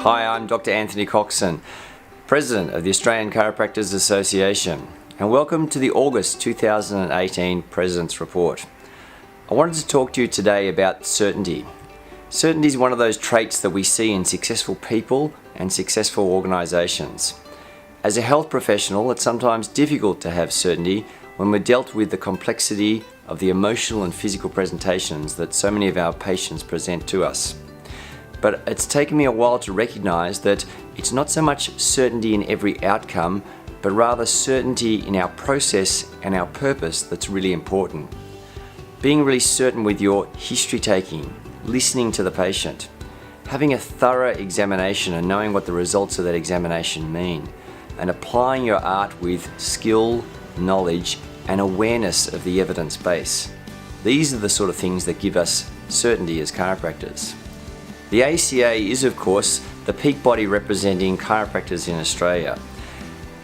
Hi, I'm Dr. Anthony Coxon, President of the Australian Chiropractors Association, and welcome to the August 2018 President's Report. I wanted to talk to you today about certainty. Certainty is one of those traits that we see in successful people and successful organisations. As a health professional, it's sometimes difficult to have certainty when we're dealt with the complexity of the emotional and physical presentations that so many of our patients present to us. But it's taken me a while to recognise that it's not so much certainty in every outcome, but rather certainty in our process and our purpose that's really important. Being really certain with your history taking, listening to the patient, having a thorough examination and knowing what the results of that examination mean, and applying your art with skill, knowledge, and awareness of the evidence base. These are the sort of things that give us certainty as chiropractors. The ACA is, of course, the peak body representing chiropractors in Australia.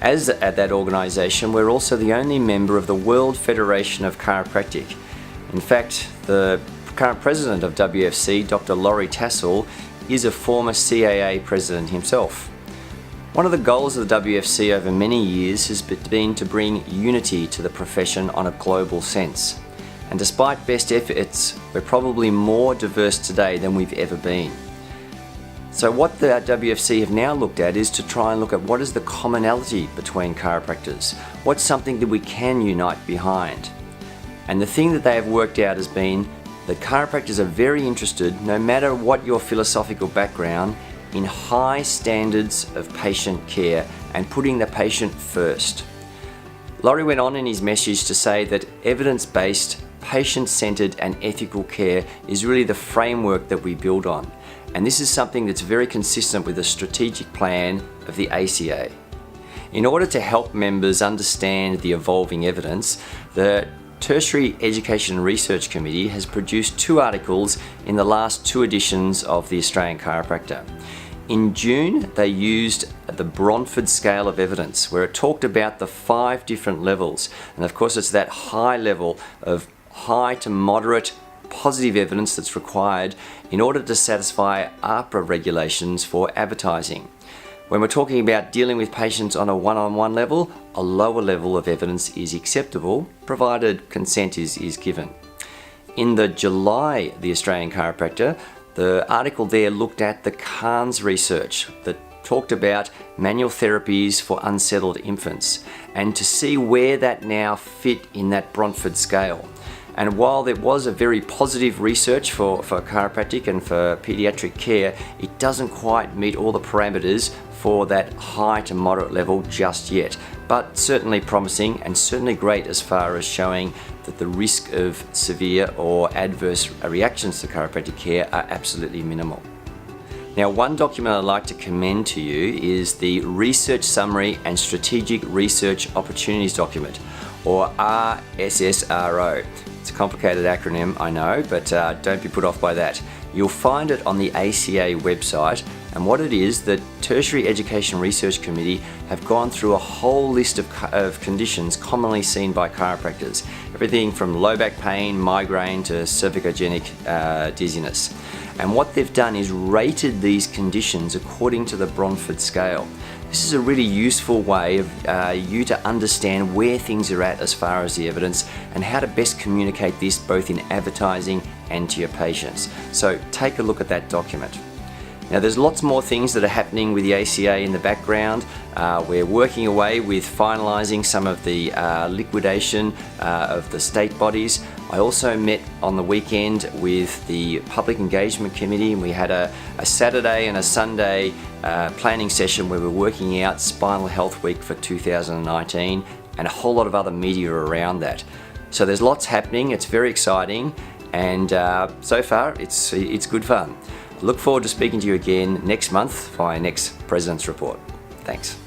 As at that organisation, we're also the only member of the World Federation of Chiropractic. In fact, the current president of WFC, Dr. Laurie Tassell, is a former CAA president himself. One of the goals of the WFC over many years has been to bring unity to the profession on a global sense. And despite best efforts, we're probably more diverse today than we've ever been. So what the WFC have now looked at is to try and look at what is the commonality between chiropractors. What's something that we can unite behind? And the thing that they have worked out has been that chiropractors are very interested, no matter what your philosophical background, in high standards of patient care and putting the patient first. Laurie went on in his message to say that evidence-based, patient-centered and ethical care is really the framework that we build on. And this is something that's very consistent with the strategic plan of the ACA. In order to help members understand the evolving evidence, the Tertiary Education Research Committee has produced 2 articles in the last 2 editions of the Australian Chiropractor. In June, they used the Bromford scale of evidence, where it talked about the 5 different levels. And of course, it's that high level of high to moderate positive evidence that's required in order to satisfy APRA regulations for advertising. When we're talking about dealing with patients on a one-on-one level, a lower level of evidence is acceptable, provided consent is given. In the July The Australian Chiropractor, the article there looked at the Cairns research that talked about manual therapies for unsettled infants and to see where that now fit in that Bromford scale. And while there was a very positive research for chiropractic and for paediatric care, it doesn't quite meet all the parameters for that high to moderate level just yet, but certainly promising and certainly great as far as showing that the risk of severe or adverse reactions to chiropractic care are absolutely minimal. Now, one document I'd like to commend to you is the Research Summary and Strategic Research Opportunities Document, or RSSRO. It's a complicated acronym, I know, but don't be put off by that. You'll find it on the ACA website, and what it is, the Tertiary Education Research Committee have gone through a whole list of conditions commonly seen by chiropractors. Everything from low back pain, migraine to cervicogenic dizziness. And what they've done is rated these conditions according to the Bromford scale. This is a really useful way of you to understand where things are at as far as the evidence and how to best communicate this both in advertising and to your patients. So take a look at that document. Now, there's lots more things that are happening with the ACA in the background. We're working away with finalising some of the liquidation of the state bodies. I also met on the weekend with the Public Engagement Committee, and we had a Saturday and a Sunday planning session where we're working out Spinal Health Week for 2019 and a whole lot of other media around that. So there's lots happening, it's very exciting, and so far it's good fun. Look forward to speaking to you again next month for our next President's Report. Thanks.